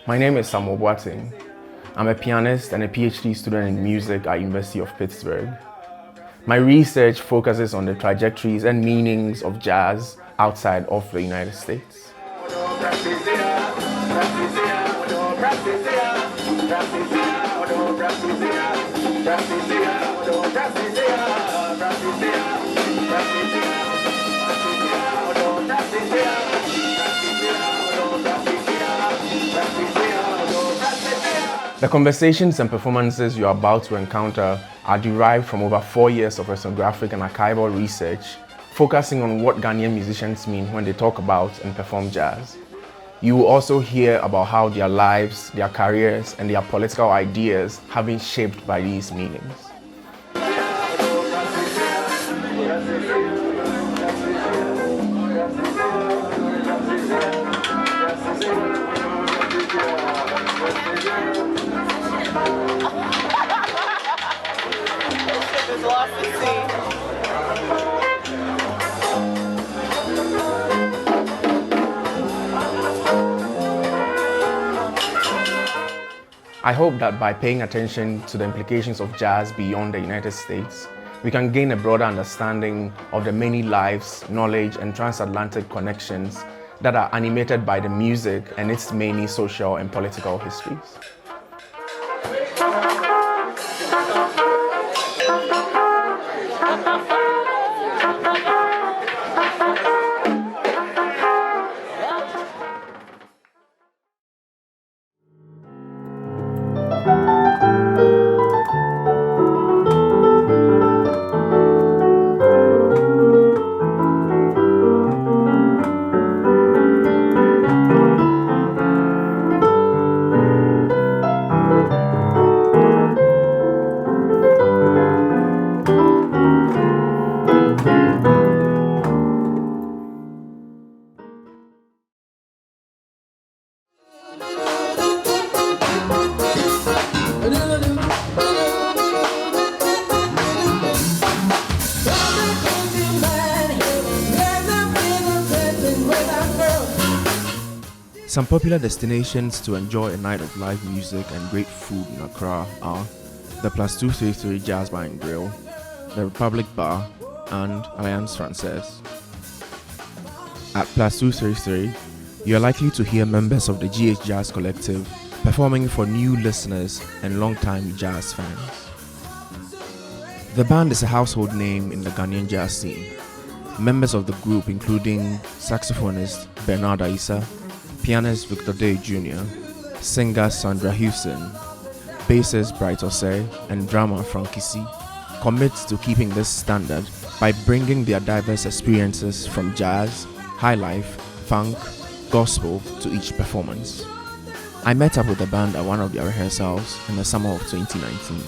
My name is Boateng. I'm a pianist and a PhD student in music at University of Pittsburgh. My research focuses on the trajectories and meanings of jazz outside of the United States. The conversations and performances you are about to encounter are derived from over 4 years of ethnographic and archival research, focusing on what Ghanaian musicians mean when they talk about and perform jazz. You will also hear about how their lives, their careers, and their political ideas have been shaped by these meanings. I hope that by paying attention to the implications of jazz beyond the United States, we can gain a broader understanding of the many lives, knowledge, and transatlantic connections that are animated by the music and its many social and political histories. Some popular destinations to enjoy a night of live music and great food in Accra are the Plus 233 Jazz Bar and Grill, the Republic Bar, and Alliance Francaise. At Plus 233, you are likely to hear members of the GH Jazz Collective performing for new listeners and long-time jazz fans. The band is a household name in the Ghanaian jazz scene. Members of the group including saxophonist Bernard Aissa, pianist Victor Day Jr., singer Sandra Houston, bassist Bright Osei, and drummer Frankie C. commit to keeping this standard by bringing their diverse experiences from jazz, high life, funk, gospel to each performance. I met up with the band at one of their rehearsals in the summer of 2019.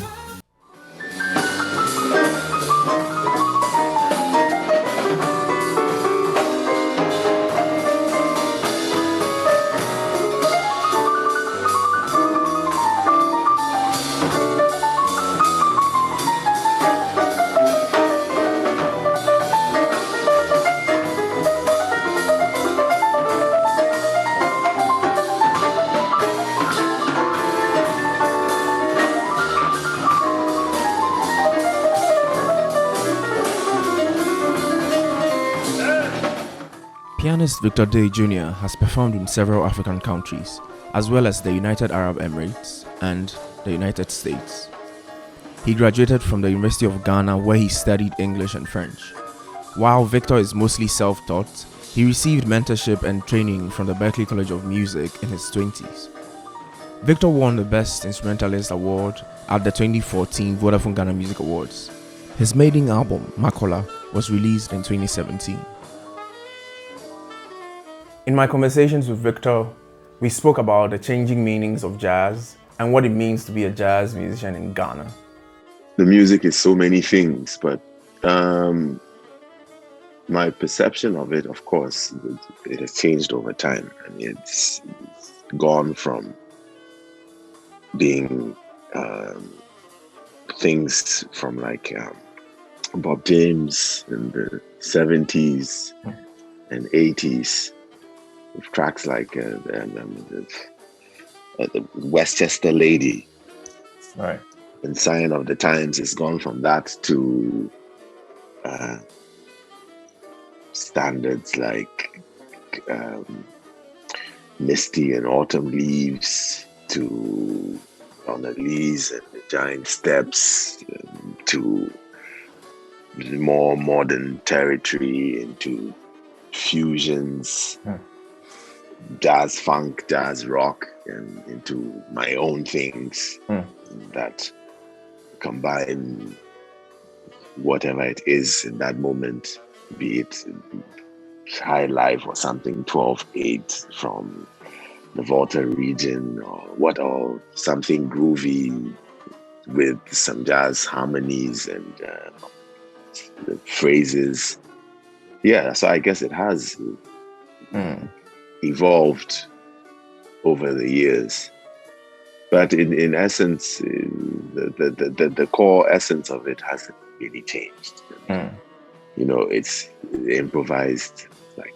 Pianist Victor Day Jr. has performed in several African countries, as well as the United Arab Emirates and the United States. He graduated from the University of Ghana, where he studied English and French. While Victor is mostly self-taught, he received mentorship and training from the Berklee College of Music in his 20s. Victor won the Best Instrumentalist Award at the 2014 Vodafone Ghana Music Awards. His maiden album, Makola, was released in 2017. In my conversations with Victor, we spoke about the changing meanings of jazz and what it means to be a jazz musician in Ghana. The music is so many things, but my perception of it, of course, it has changed over time. I mean, it's gone from being things from like Boateng in the 70s and 80s, with tracks like the Westchester Lady, Right, and Sign of the Times. It's gone from that to standards like Misty and Autumn Leaves, to On a Lease and the Giant Steps, to more modern territory, into fusions, jazz funk, jazz rock, and into my own things that combine whatever it is in that moment, be it high life or something 12/8 from the Volta region, or something groovy with some jazz harmonies and phrases. Yeah, so I guess it has evolved over the years, but in essence, the core essence of it hasn't really changed. You know, it's improvised, like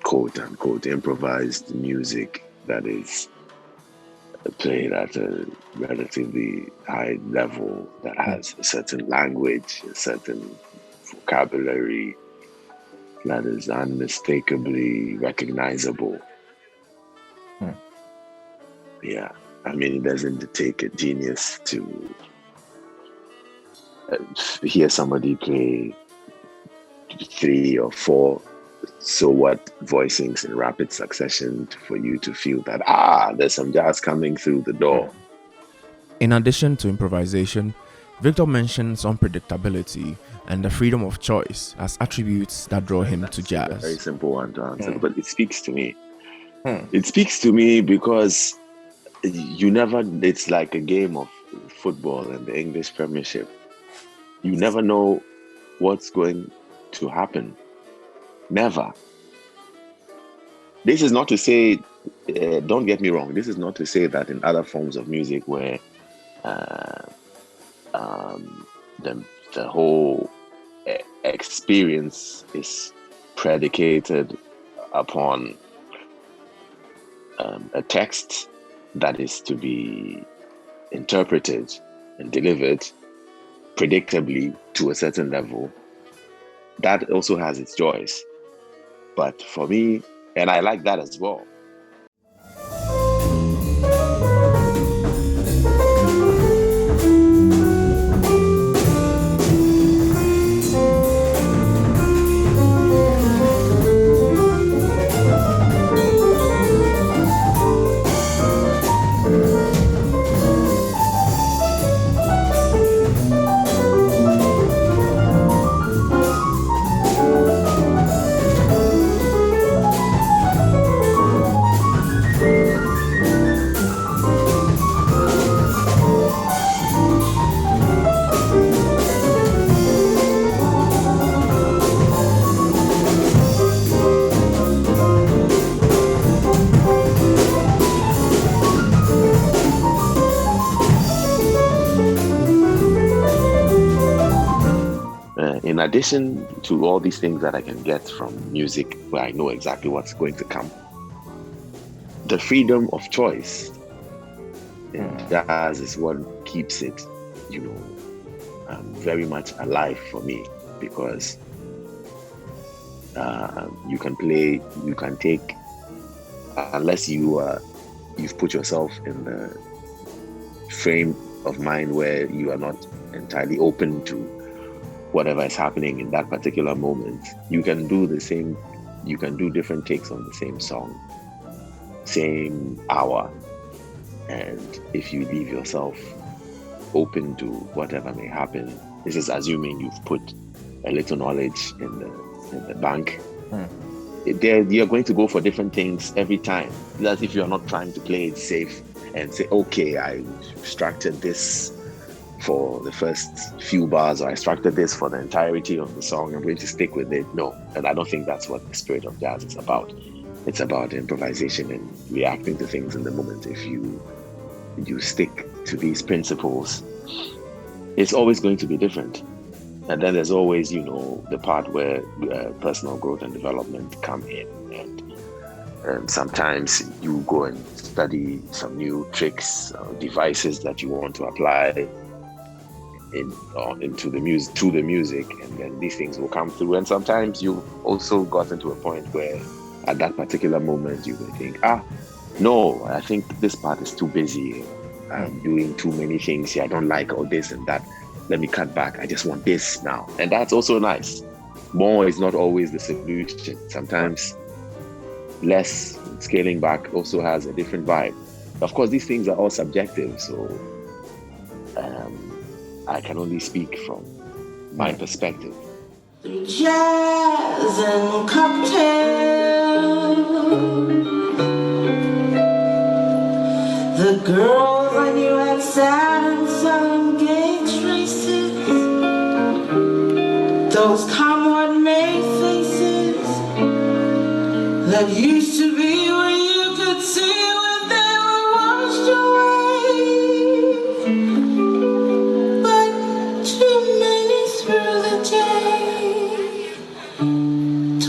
quote unquote improvised music that is played at a relatively high level, that has a certain language, a certain vocabulary that is unmistakably recognizable. Yeah, I mean, it doesn't take a genius to hear somebody play 3 or 4 so what voicings in rapid succession for you to feel that there's some jazz coming through the door. In addition to improvisation, Victor mentions unpredictability and the freedom of choice as attributes that draw him to jazz. A very simple one to answer, but it speaks to me. It speaks to me because it's like a game of football and the English Premiership. You never know what's going to happen. Never. This is not to say, don't get me wrong, this is not to say that in other forms of music where the whole experience is predicated upon a text that is to be interpreted and delivered predictably to a certain level, that also has its joys. But for me, and I like that as well. In addition to all these things that I can get from music where I know exactly what's going to come, the freedom of choice in jazz is what keeps it, very much alive for me, because you can take, unless you've put yourself in the frame of mind where you are not entirely open to whatever is happening in that particular moment, you can do different takes on the same song, same hour. And if you leave yourself open to whatever may happen, This is assuming you've put a little knowledge in the bank. You're going to go for different things every time. That's if you're not trying to play it safe and say, okay, I structured this for the first few bars, or I structured this for the entirety of the song, I'm going to stick with it. No, and I don't think that's what the spirit of jazz is about. It's about improvisation and reacting to things in the moment. If you stick to these principles, it's always going to be different. And then there's always, the part where personal growth and development come in. And sometimes you go and study some new tricks, devices that you want to apply into the music, to the music, and then these things will come through. And sometimes you also gotten to a point where at that particular moment you will think, no, I think this part is too busy. I'm doing too many things here. I don't like all this and that. Let me cut back. I just want this now. And that's also nice. More is not always the solution. Sometimes less, scaling back also has a different vibe. Of course, these things are all subjective. So I can only speak from my perspective. Jazz and cocktails. The girls I knew had sat in some gay traces. Those come made faces that used to be where you could see when they were washed away. But too many through the day.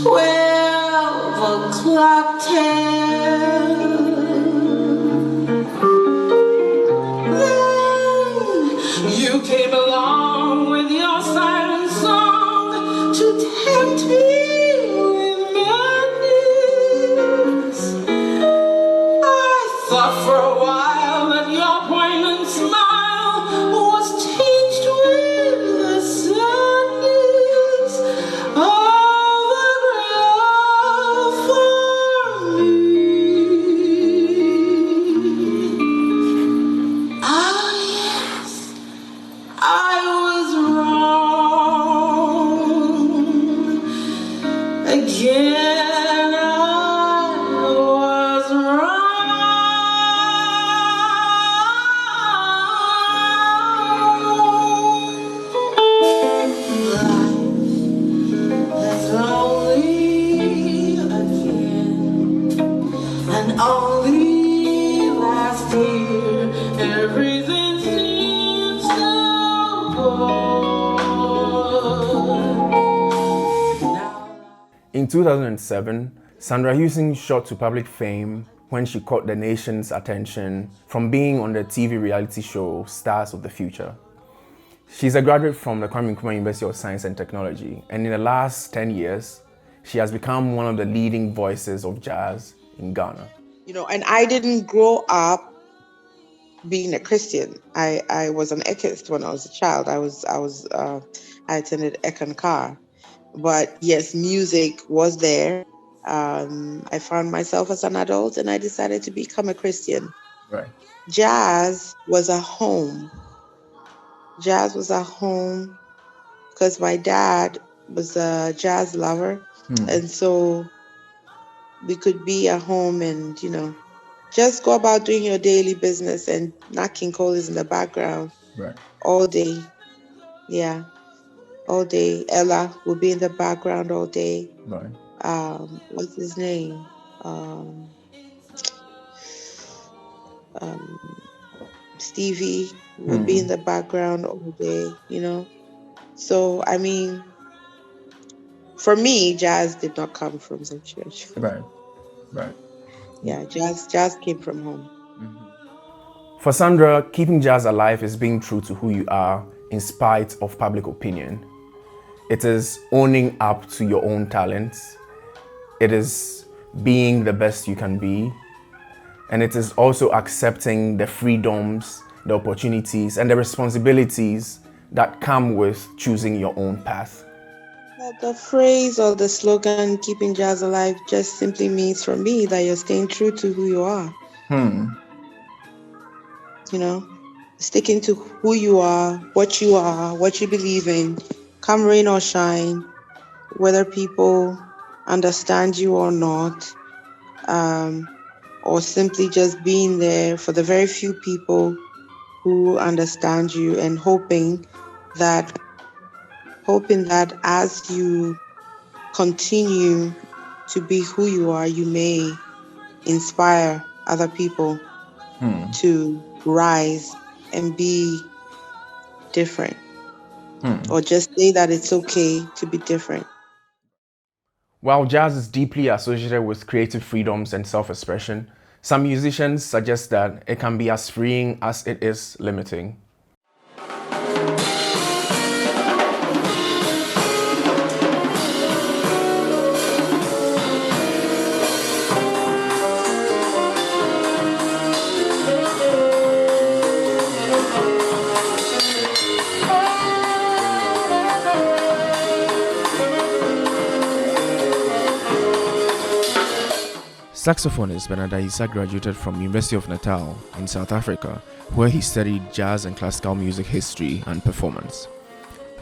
12 o'clock tale. Then you came along with your siren song to tempt me with madness. I thought for a while that your poignant smile was tinged with the sadness of a great love for me. Ah, yes, I was wrong. Again, I was wrong. Life is lonely again, and only last year everything seemed so good. Now In 2007, Sandra Houston shot to public fame when she caught the nation's attention from being on the TV reality show Stars of the Future. She's a graduate from the Kwame Nkrumah University of Science and Technology, and in the last 10 years, she has become one of the leading voices of jazz in Ghana. And I didn't grow up being a Christian. I was an atheist when I was a child. I attended Ekankar. But yes, music was there. I found myself as an adult and I decided to become a Christian. Right. Jazz was a home. Jazz was a home because my dad was a jazz lover. And so we could be at home and, just go about doing your daily business, and Nat King Cole is in the background all day. Yeah, all day. Ella will be in the background all day. Right. What's his name? Stevie will be in the background all day, So, I mean, for me, jazz did not come from the church. Right. Yeah, jazz came from home. For Sandra, keeping jazz alive is being true to who you are in spite of public opinion. It is owning up to your own talents. It is being the best you can be. And it is also accepting the freedoms, the opportunities, and the responsibilities that come with choosing your own path. The phrase or the slogan, keeping jazz alive, just simply means for me that you're staying true to who you are. sticking to who you are, what you believe in, come rain or shine, whether people understand you or not, or simply just being there for the very few people who understand you, and hoping that as you continue to be who you are, you may inspire other people to rise and be different, or just say that it's okay to be different. While jazz is deeply associated with creative freedoms and self-expression, some musicians suggest that it can be as freeing as it is limiting. Saxophonist Bernard Isa graduated from University of Natal in South Africa, where he studied jazz and classical music history and performance.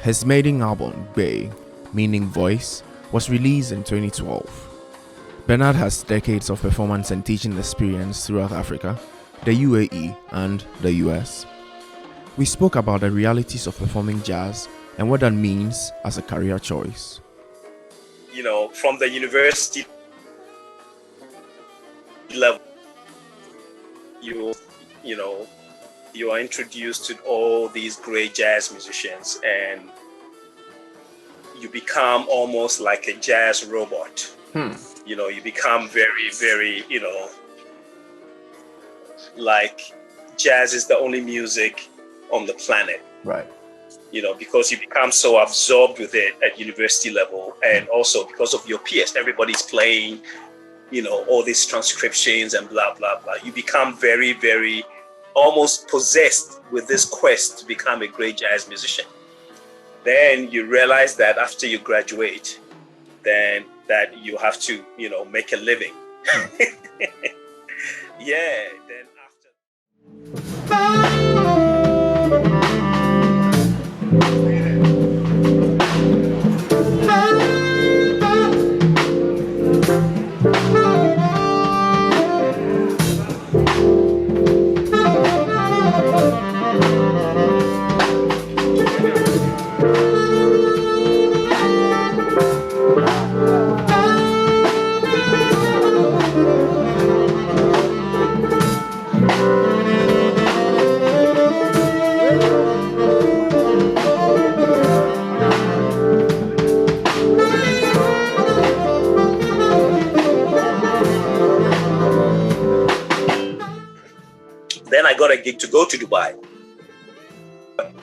His maiden album, Bay, meaning voice, was released in 2012. Bernard has decades of performance and teaching experience throughout Africa, the UAE, and the US. We spoke about the realities of performing jazz and what that means as a career choice. From the university level, you are introduced to all these great jazz musicians, and you become almost like a jazz robot. You become very, very, like jazz is the only music on the planet. Right. Because you become so absorbed with it at university level, and also because of your peers, everybody's playing, all these transcriptions and blah, blah, blah. You become very, very almost possessed with this quest to become a great jazz musician. Then you realize that after you graduate, then that you have to, make a living. Yeah, then after. Then I got a gig to go to Dubai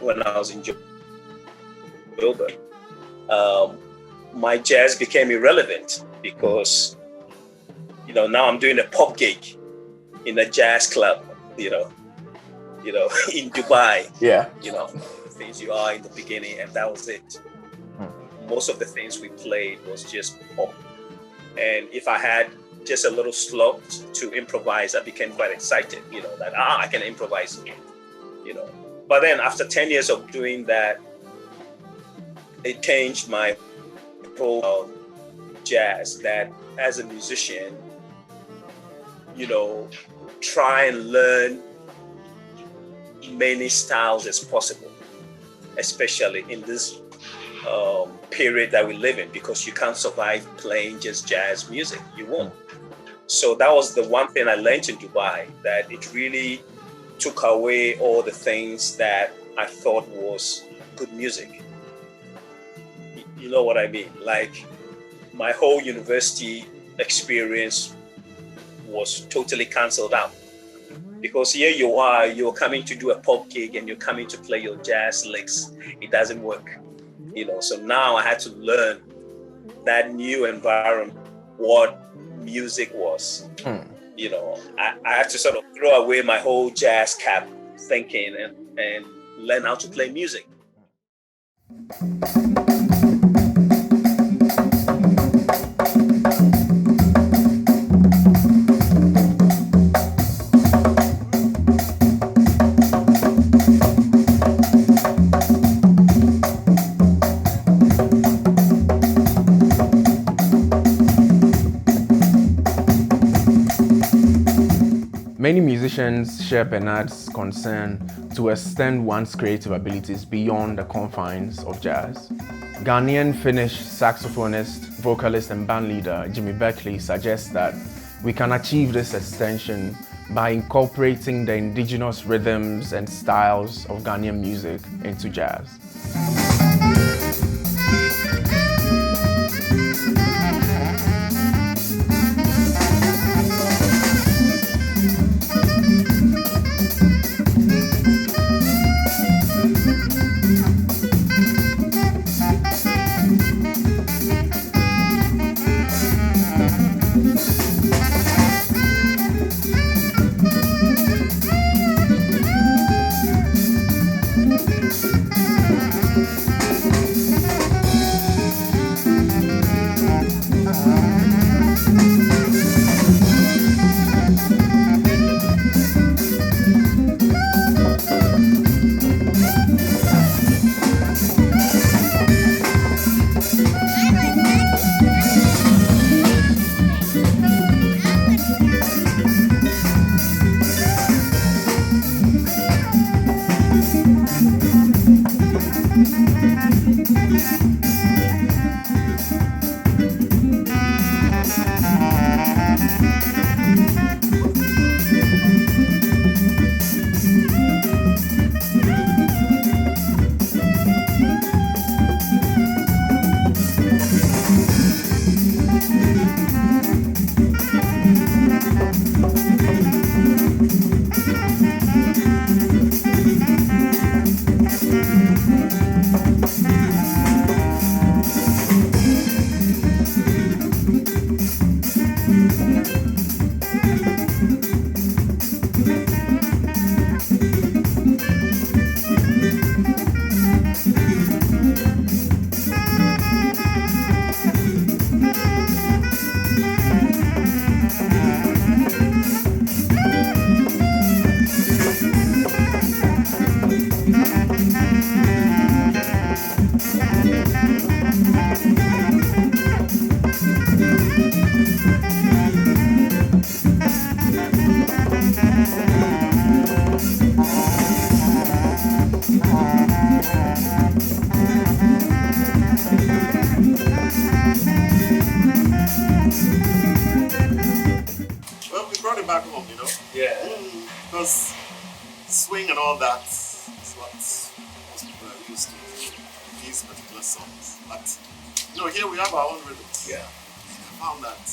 when I was in Joburg. My jazz became irrelevant because, now I'm doing a pop gig in a jazz club, in Dubai. Yeah. The things you are in the beginning, and that was it. Most of the things we played was just pop. And if I had just a little slot to improvise, I became quite excited, that I can improvise again, But then after 10 years of doing that, it changed my whole jazz, that as a musician, try and learn many styles as possible, especially in this period that we live in, because you can't survive playing just jazz music. You won't. So that was the one thing I learned in Dubai, that it really took away all the things that I thought was good music. You know what I mean? Like my whole university experience was totally canceled out, because here you are, you're coming to do a pop gig and you're coming to play your jazz licks. It doesn't work, So now I had to learn that new environment, what music was. I had to sort of throw away my whole jazz cap thinking and learn how to play music. Many musicians share Bernard's concern to extend one's creative abilities beyond the confines of jazz. Ghanaian Finnish saxophonist, vocalist, and bandleader Jimmy Beckley suggests that we can achieve this extension by incorporating the indigenous rhythms and styles of Ghanaian music into jazz. Back home, you know? Yeah. Because swing and all that is what most people are used to these particular songs. But, you know, here we have our own rhythms. Yeah. And I found that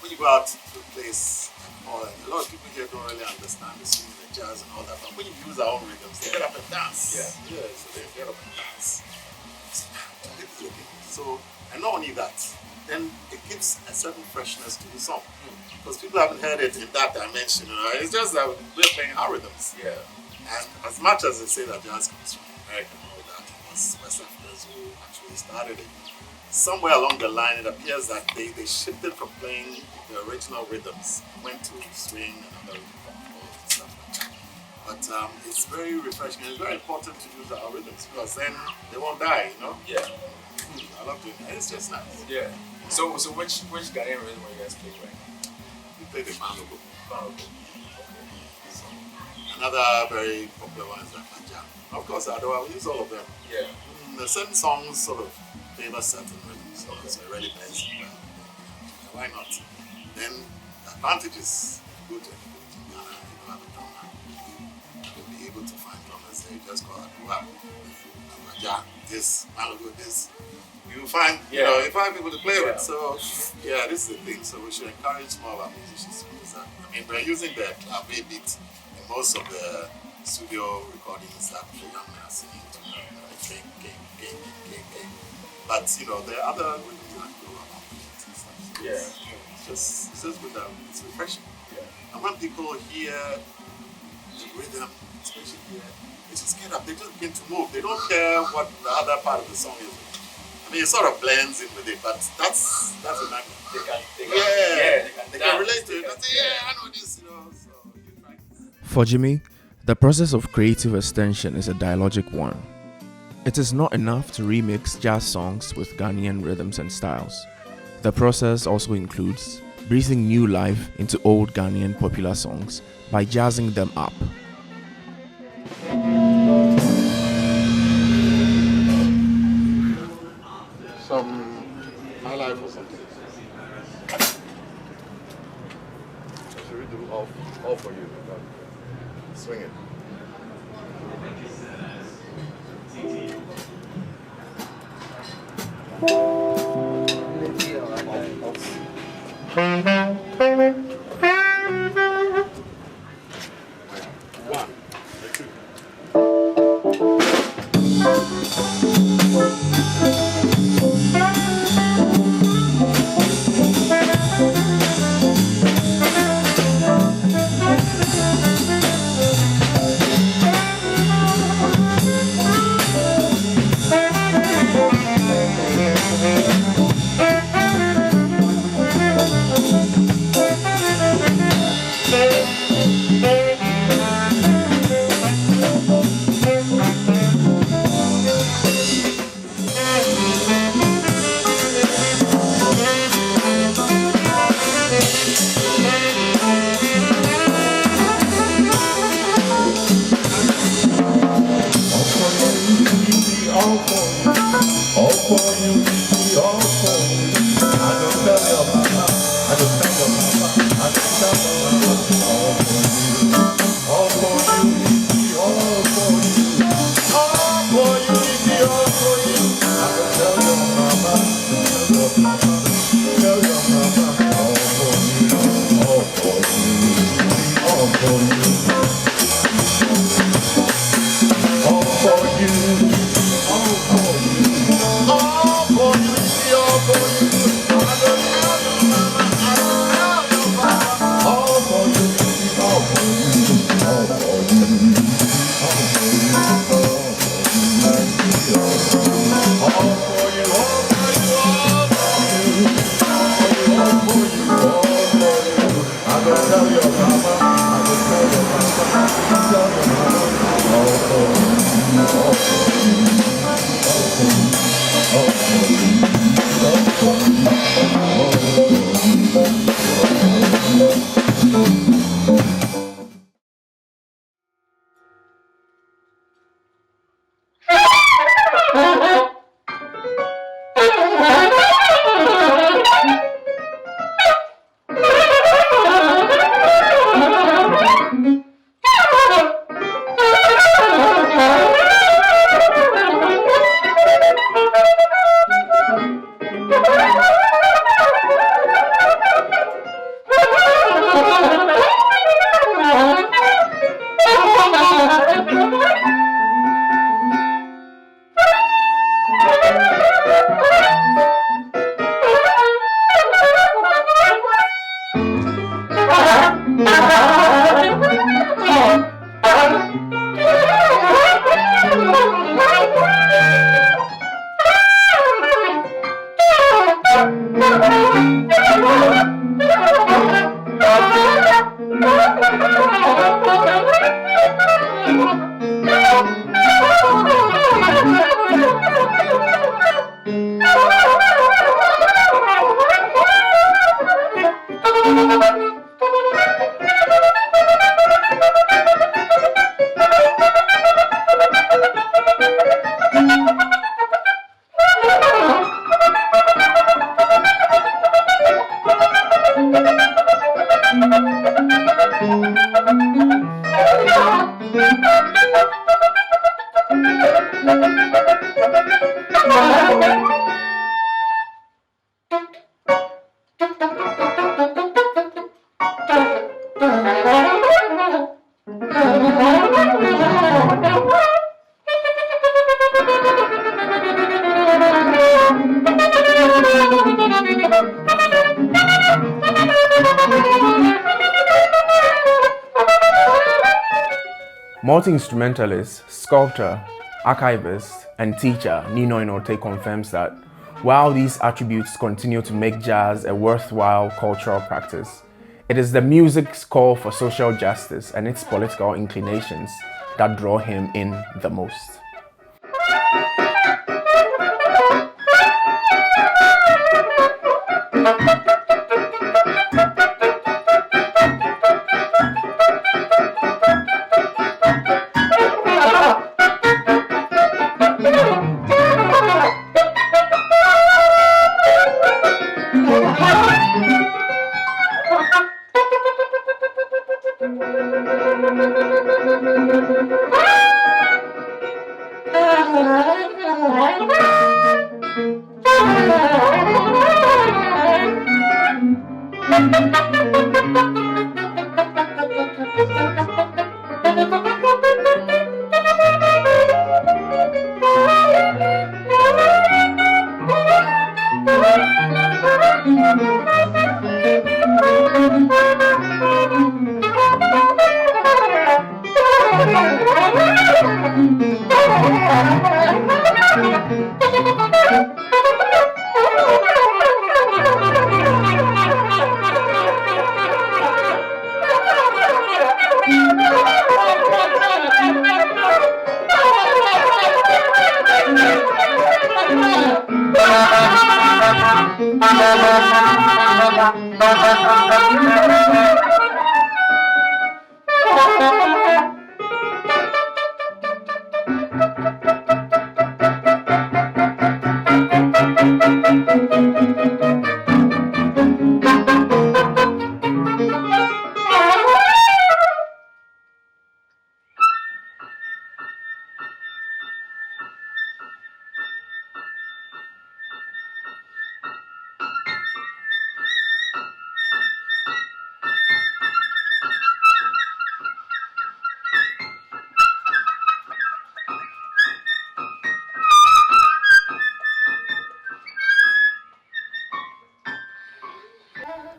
when you go out to a place, a lot of people here don't really understand the swing and the jazz and all that. But when you use our own rhythms, they get up and dance. Yeah. Yeah, so they get up and dance. So, and not only that, then it gives a certain freshness to the song. Because people haven't heard it in that dimension, you know. It's just that we're playing our rhythms. Yeah. And as much as they say that jazz comes from America and all that, it was West Africans who actually started it. Somewhere along the line, it appears that they shifted from playing the original rhythms, went to swing and other and stuff like that. But it's very refreshing and it's very important to use our rhythms because then they won't die, you know? Yeah. I love doing that. It's just nice. Yeah. So which Ghanaian rhythm are you guys playing right now? We play the Malogo. Okay. So, another very popular one is the Panja. Of course, Adoa, we use all of them. yeah. The certain songs sort of favor certain rhythms, so it really depends. Why not? Then the advantage is go to Ghana, you don't have a drummer. You'll be able to find drummers there. You just go Adoa, Panja, this, Malogo, this. You find, you find people to play with. So, yeah, this is the thing. So we should encourage more of our musicians to use that. I mean, we're using the clave beat in most of the studio recordings that the young men are singing to. King. But, you know, there are other rhythms that go along with it and stuff. So it's just good that it's refreshing. Yeah. And when people hear the rhythm, especially here, they just get up. They just begin to move. They don't care what the other part of the song is. I mean, it sort of blends in with it, but that's a magnet. They can relate to it. They say, I know this, you know. So you try. For Jimmy, the process of creative extension is a dialogic one. It is not enough to remix jazz songs with Ghanaian rhythms and styles. The process also includes breathing new life into old Ghanaian popular songs by jazzing them up. Some highlight or something. Should we do all for you? Swing it. Multi-instrumentalist, sculptor, archivist, and teacher Nino Inote confirms that while these attributes continue to make jazz a worthwhile cultural practice, it is the music's call for social justice and its political inclinations that draw him in the most.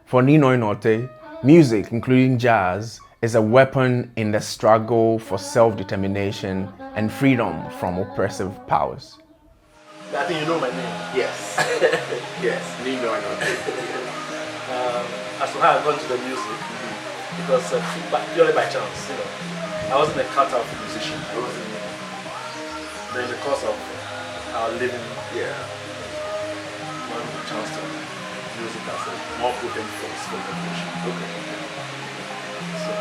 For Ninoy Norte, music, including jazz, is a weapon in the struggle for self-determination and freedom from oppressive powers. I think you know my name. Yes. Yes, Ninoy Norte. As to how I got into the music, because purely by chance, I wasn't a cut out musician. I wasn't. Then because of our living, one chance to music as a more potent force for revolution. Okay. So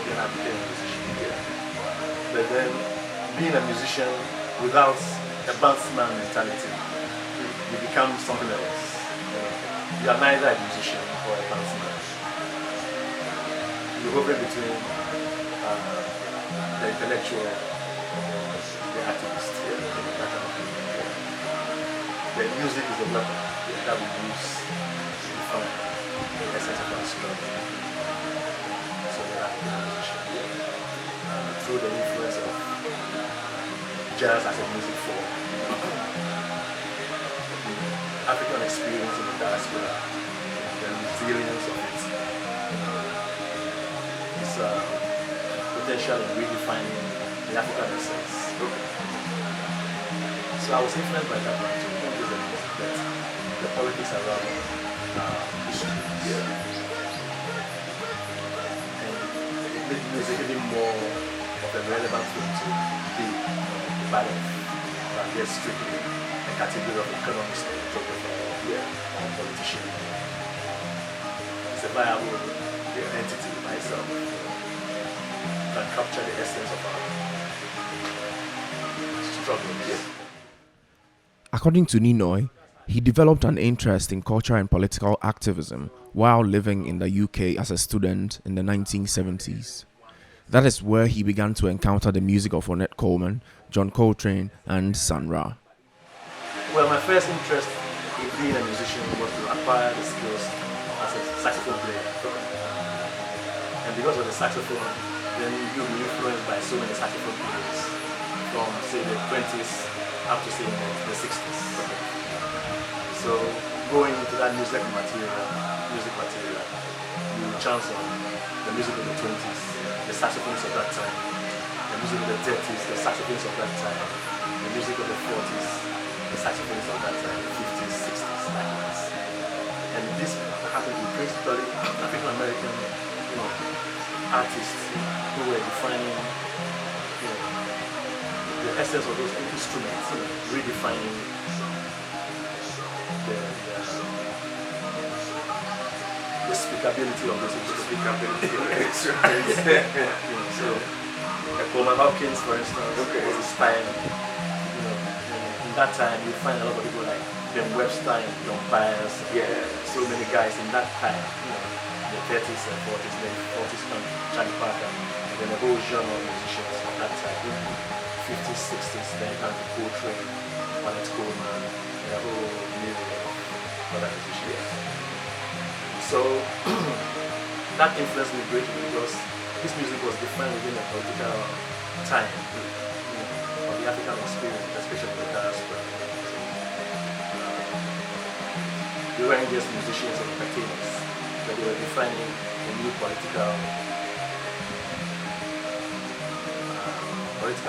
then I became a musician. Yeah. But then being a musician without a bandsman mentality, you become something else. You are neither a musician or a bandsman. You're hovering between the intellectual and the activist. The music is a weapon that we use to define the essence of our struggle. So that I became a musician. Through the influence of jazz as a music form, African experience in the diaspora, the resilience of it, is potential in redefining the African essence. So I was influenced by that one too. That the politics around history. And it made music even more of a relevant thing to be part of, just strictly a category of economist or photographer or politician. It's a viable entity by itself. Can capture the essence of our struggle. According to Ninoy, he developed an interest in culture and political activism while living in the UK as a student in the 1970s. That is where he began to encounter the music of Ornette Coleman, John Coltrane, and Sun Ra. Well, my first interest in being a musician was to acquire the skills as a saxophone player. And because of the saxophone, then you'll be influenced by so many saxophone players from, say, the 20s up to, say, the 60s. So, going into that music material, you chance on the music of the 20s, the saxophones of that time, the music of the 30s, the saxophones of that time, the music of the 40s, the saxophones of that time, 50s, 60s, like this. And this happened to principally African American, artists who were defining, the essence of those instruments, redefining the speakability of those instruments. So, Coleman Hawkins, for instance, was a style. In that time, you find a lot of people like Ben Webster and John Byers. So many guys in that time. The 30s and 40s, then 40s from Charlie Parker, and then a whole genre of musicians at that time. 50s, 60s, then had the Coltrane, Ornette Coleman, and a whole new other musicians. So that influenced me greatly because this music was defined within a political time of the African experience, especially the diaspora. The weren't just musicians and entertainers, but they were defining a new political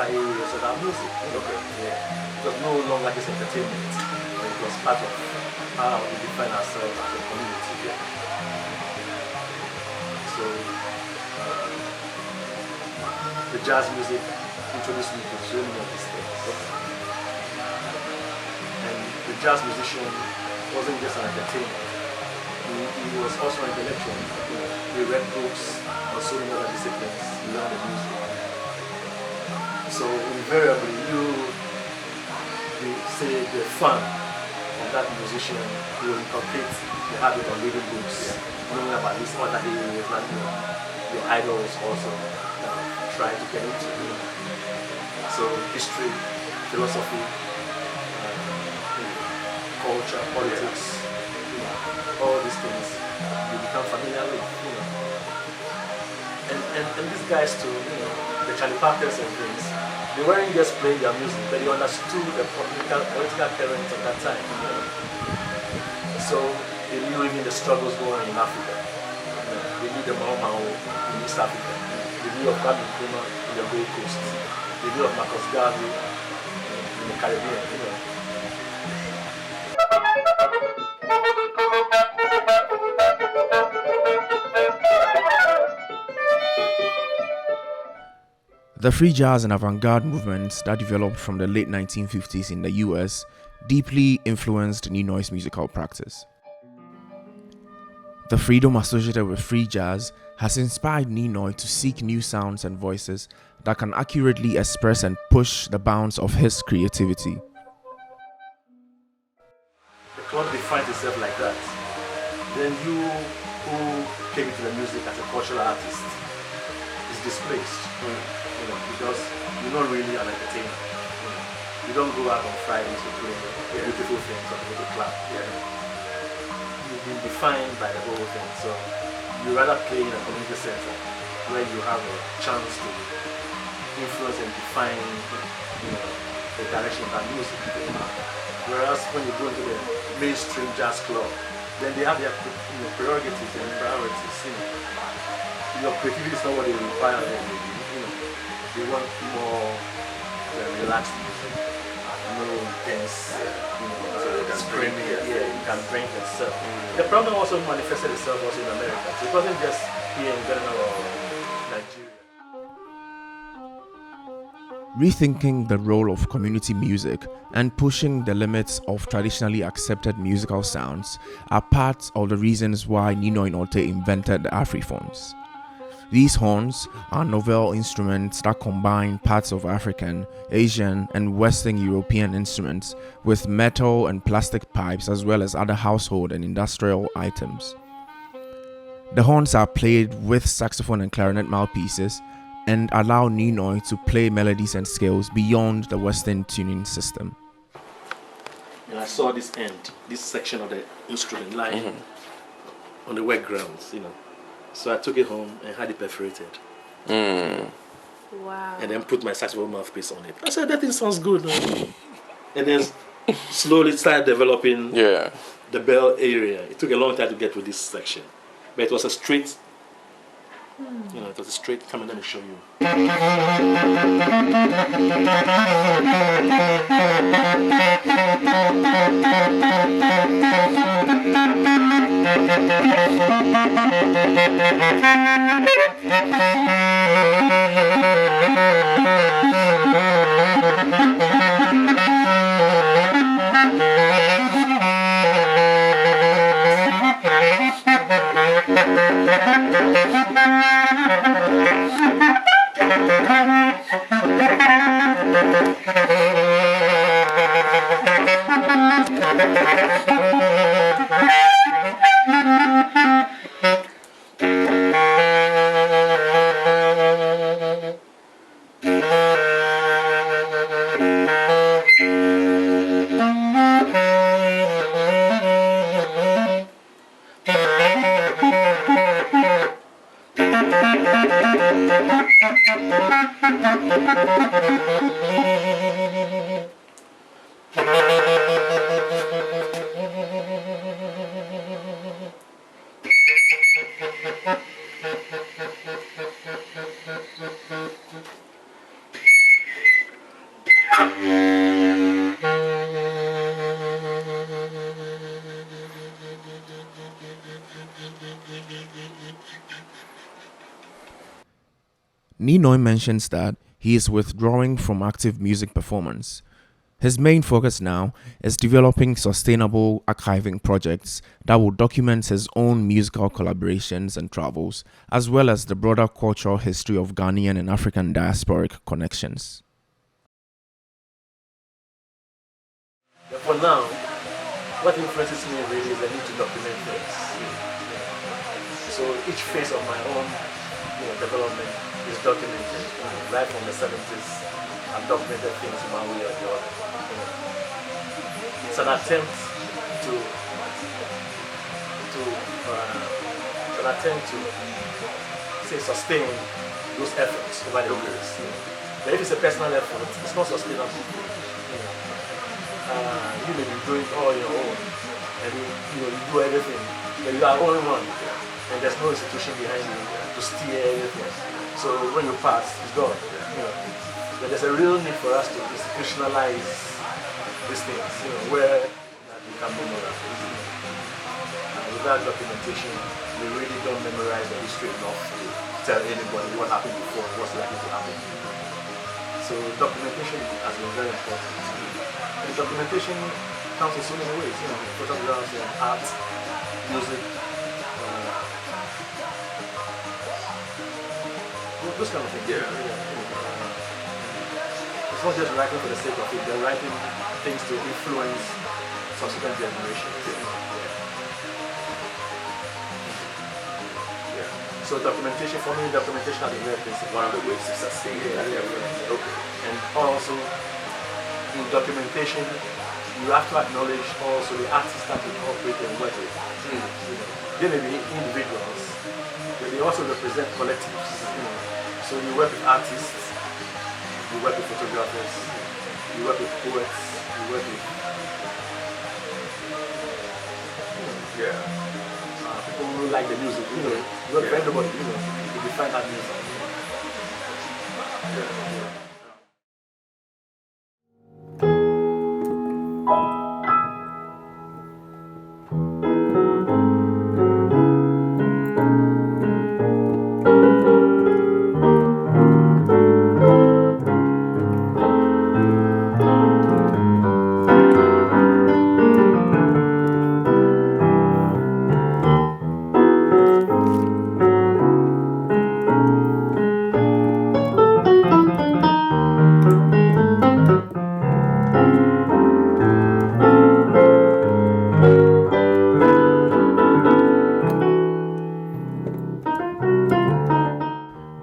areas of our music. Okay. Yeah. It was no longer just entertainment, but it was part of how we define ourselves as a community. Yeah. So the jazz music introduced me to so many of these things. Okay. And the jazz musician wasn't just an entertainer. He was also an intellectual. He read books on so many other disciplines. He learned the music. So invariably, say the fun of that musician will inculcate the habit of reading books, knowing about these other areas that your idols also try to get into. So history, philosophy, culture, politics, all these things you become familiar with. And these guys too, the Charlie Parkers and things, they weren't just playing their music, but they understood the political currents of that time. So they knew even the struggles going on in Africa. They knew the Mau Mau in East Africa. They knew of Kwame Nkrumah in the Gold Coast. They knew of Marcus Garvey in the Caribbean. The free jazz and avant-garde movements that developed from the late 1950s in the US deeply influenced Ninoy's musical practice. The freedom associated with free jazz has inspired Ninoy to seek new sounds and voices that can accurately express and push the bounds of his creativity. The club defines itself like that. Then you who came into the music as a cultural artist is displaced. Because you're not really an entertainer. You don't go out on Fridays to play beautiful things or go to club. You've been defined by the whole thing. So you rather play in a community center where you have a chance to influence and define the direction of that music. Whereas when you go into the mainstream jazz club, then they have their prerogatives and priorities. Your creativity is not what they require. They want more relaxed music, no intense, screaming. Yeah, you can drink and stuff. The problem also manifested itself also in America. So it wasn't just here in Ghana or Nigeria. Rethinking the role of community music and pushing the limits of traditionally accepted musical sounds are part of the reasons why Nino Inote invented the Afriphones. These horns are novel instruments that combine parts of African, Asian, and Western European instruments with metal and plastic pipes as well as other household and industrial items. The horns are played with saxophone and clarinet mouthpieces and allow Ninoy to play melodies and scales beyond the Western tuning system. And I saw this section of the instrument lying on the wet grounds, So I took it home and had it perforated. Wow. And then put my saxophone mouthpiece on it. I said, that thing sounds good. And then slowly started developing the bell area. It took a long time to get to this section. But it was a straight, it was a straight, come and let me show you. Ninoy mentions that he is withdrawing from active music performance. His main focus now is developing sustainable archiving projects that will document his own musical collaborations and travels, as well as the broader cultural history of Ghanaian and African diasporic connections. For now, what influences me really is the need to document things. So each phase of my own development is documented. Right from the 70s, I've documented things in one way or the other. It's an attempt to say sustain those efforts over the years. But if it's a personal effort, it's not sustainable. You may be doing it all on your own, and you do everything, but you are only one, and there's no institution behind you to steer everything. So when you pass, it's gone. But there's a real need for us to institutionalize these things, where we can memorize. Without documentation, we really don't memorize the history enough to tell anybody what happened before, what's likely to happen. So documentation has been very important. And documentation comes in so many ways, photographs and art, music, those kind of things. It's not just writing for the sake of it, they're writing things to influence subsequent generations. So documentation, for me, documentation has been very principal. One of the ways to sustain it. Okay. And also, in documentation, you have to acknowledge also the artists that you cooperate and work with. They may be individuals, but they also represent collectives. So you work with artists, you work with photographers, you work with poets, you work with people who like the music. You work for everybody. You define that music.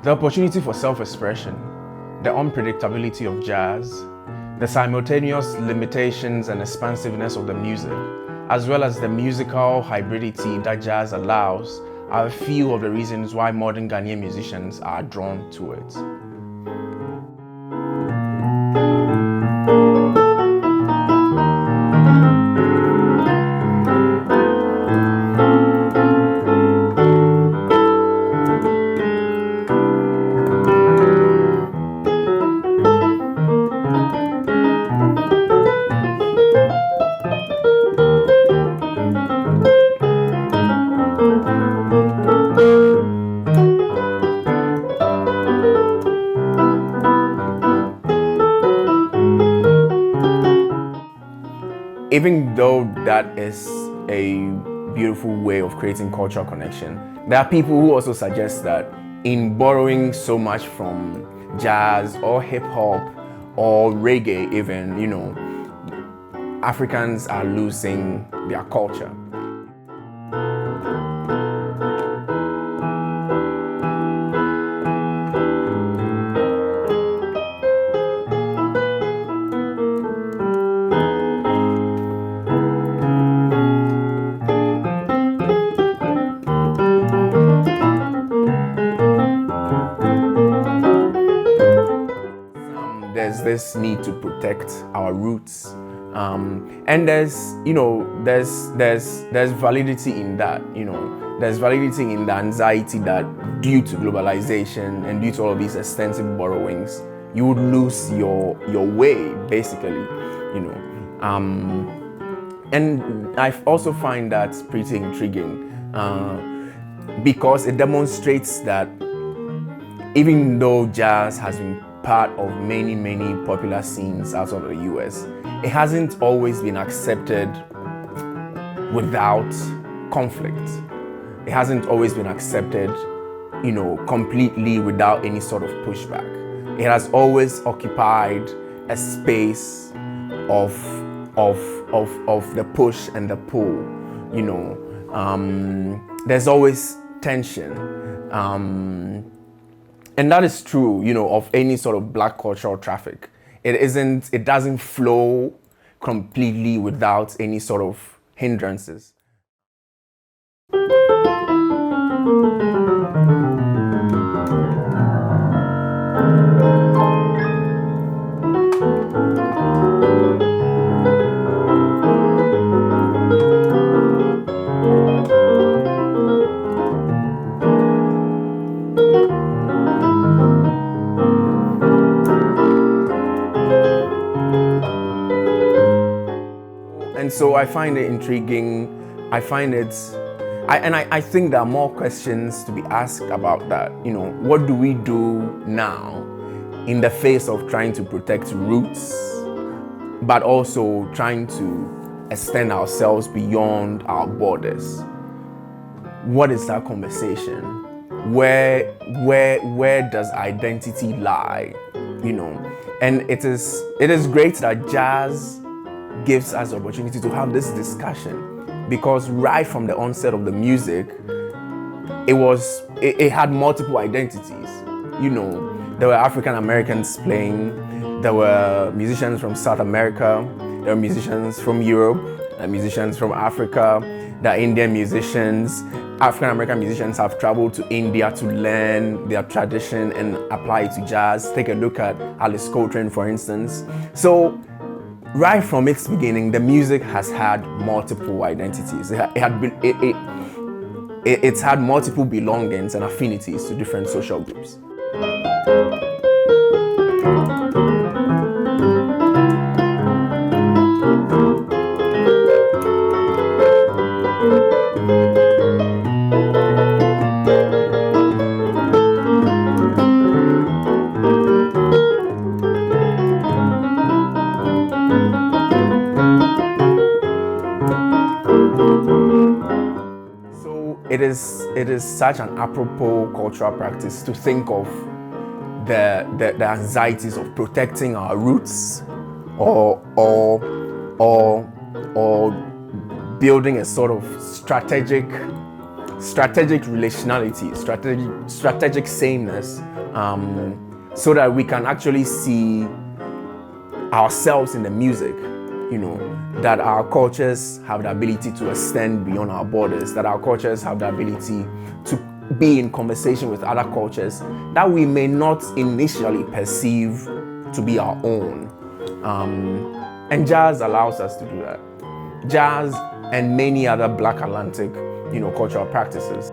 The opportunity for self-expression, the unpredictability of jazz, the simultaneous limitations and expansiveness of the music, as well as the musical hybridity that jazz allows, are a few of the reasons why modern Ghanaian musicians are drawn to it. Even though that is a beautiful way of creating cultural connection, there are people who also suggest that in borrowing so much from jazz or hip hop or reggae even, Africans are losing their culture. There's this need to protect our roots, and there's validity in that. There's validity in the anxiety that due to globalization and due to all of these extensive borrowings, you would lose your way, basically. And I also find that pretty intriguing because it demonstrates that even though jazz has been part of many, many popular scenes outside of the US, it hasn't always been accepted without conflict. It hasn't always been accepted, completely without any sort of pushback. It has always occupied a space of the push and the pull. There's always tension, and that is true, of any sort of black cultural traffic. It doesn't flow completely without any sort of hindrances. And so I find it intriguing. I think there are more questions to be asked about that. What do we do now in the face of trying to protect roots, but also trying to extend ourselves beyond our borders? What is that conversation? Where does identity lie? And it is great that jazz gives us the opportunity to have this discussion, because right from the onset of the music, it had multiple identities. There were African Americans playing, there were musicians from South America, there were musicians from Europe, musicians from Africa, there are Indian musicians. African American musicians have traveled to India to learn their tradition and apply it to jazz. Take a look at Alice Coltrane, for instance. So right from its beginning, the music has had multiple identities. It's had multiple belongings and affinities to different social groups. It is such an apropos cultural practice to think of the anxieties of protecting our roots, or building a sort of strategic relationality, strategic sameness, so that we can actually see ourselves in the music. That our cultures have the ability to extend beyond our borders, that our cultures have the ability to be in conversation with other cultures that we may not initially perceive to be our own. And jazz allows us to do that. Jazz and many other Black Atlantic, cultural practices.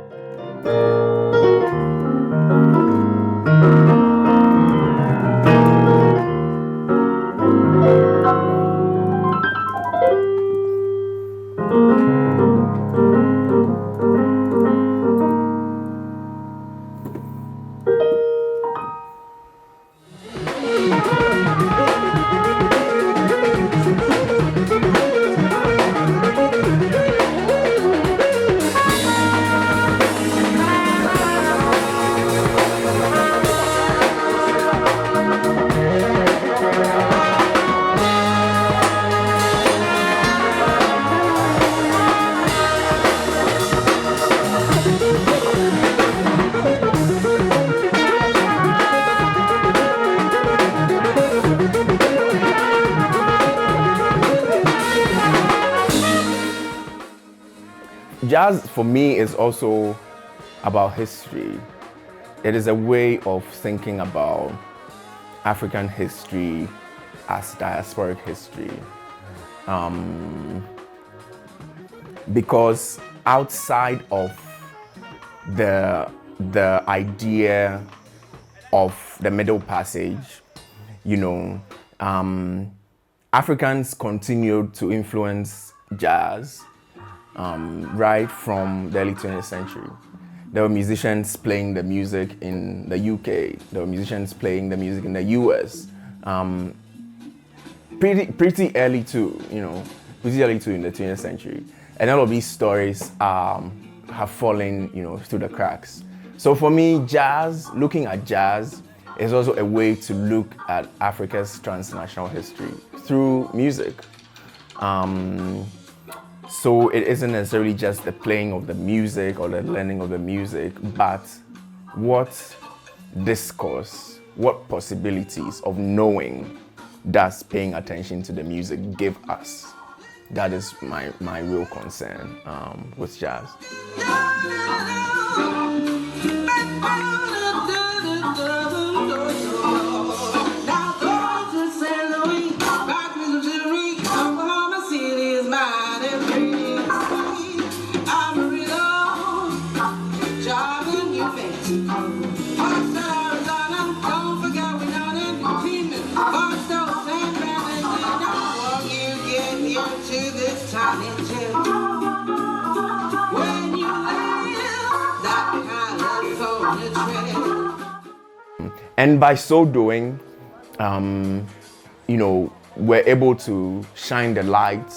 Jazz for me is also about history. It is a way of thinking about African history as diasporic history. Because outside of the idea of the Middle Passage, Africans continued to influence jazz right from the early 20th century. There were musicians playing the music in the UK. There were musicians playing the music in the US. Pretty early too, pretty early too in the 20th century. And all of these stories have fallen, through the cracks. So for me, looking at jazz is also a way to look at Africa's transnational history through music. So it isn't necessarily just the playing of the music or the learning of the music, but what discourse, what possibilities of knowing does paying attention to the music give us? That is my real concern with jazz. And by so doing, we're able to shine the light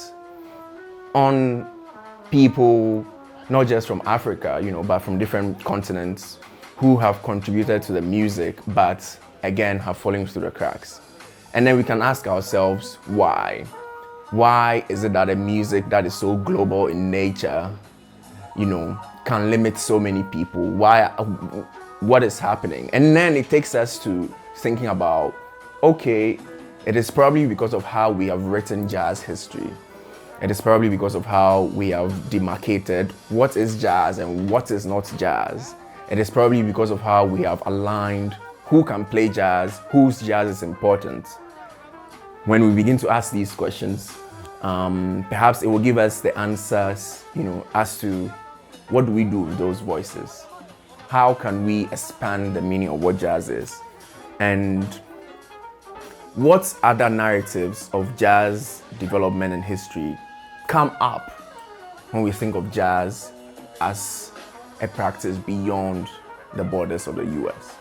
on people, not just from Africa, but from different continents who have contributed to the music, but again, have fallen through the cracks. And then we can ask ourselves, why? Why is it that a music that is so global in nature, can limit so many people? What is happening? And then it takes us to thinking about, okay, it is probably because of how we have written jazz history. It is probably because of how we have demarcated what is jazz and what is not jazz. It is probably because of how we have aligned who can play jazz, whose jazz is important. When we begin to ask these questions, perhaps it will give us the answers, as to what do we do with those voices? How can we expand the meaning of what jazz is? And what other narratives of jazz development and history come up when we think of jazz as a practice beyond the borders of the US?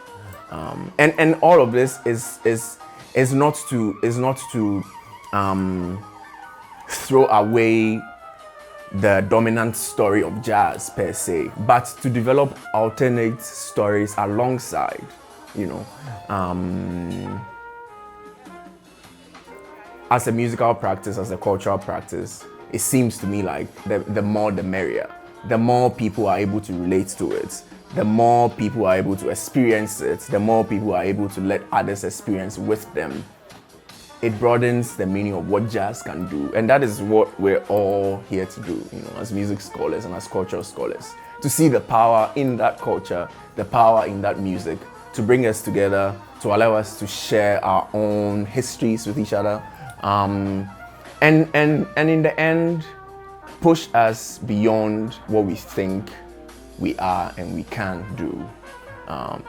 And all of this is not to throw away the dominant story of jazz per se, but to develop alternate stories alongside, as a musical practice, as a cultural practice, it seems to me like the more the merrier. The more people are able to relate to it, the more people are able to experience it, the more people are able to let others experience with them. It broadens the meaning of what jazz can do. And that is what we're all here to do, as music scholars and as cultural scholars. To see the power in that culture, the power in that music, to bring us together, to allow us to share our own histories with each other. And in the end, push us beyond what we think we are and we can do.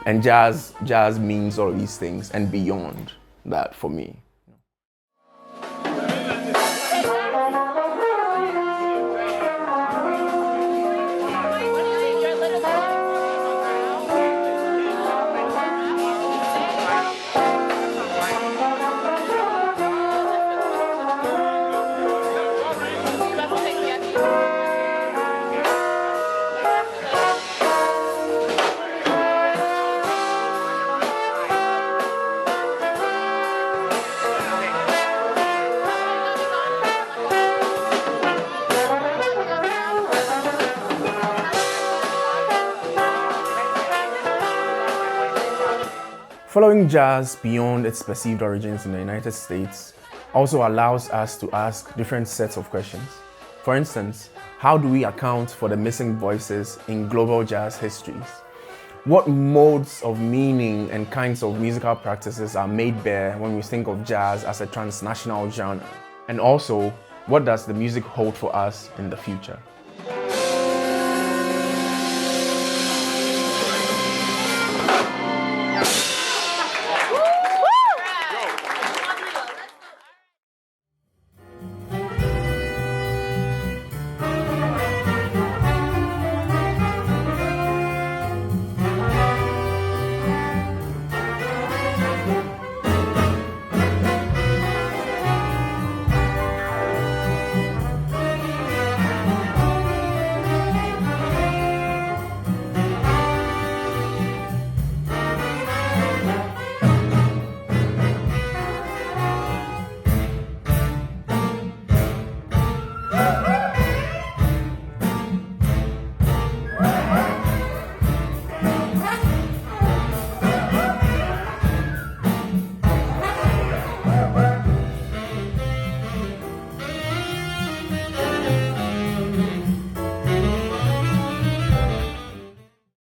And jazz means all of these things and beyond that for me. Following jazz beyond its perceived origins in the United States also allows us to ask different sets of questions. For instance, how do we account for the missing voices in global jazz histories? What modes of meaning and kinds of musical practices are made bare when we think of jazz as a transnational genre? And also, what does the music hold for us in the future?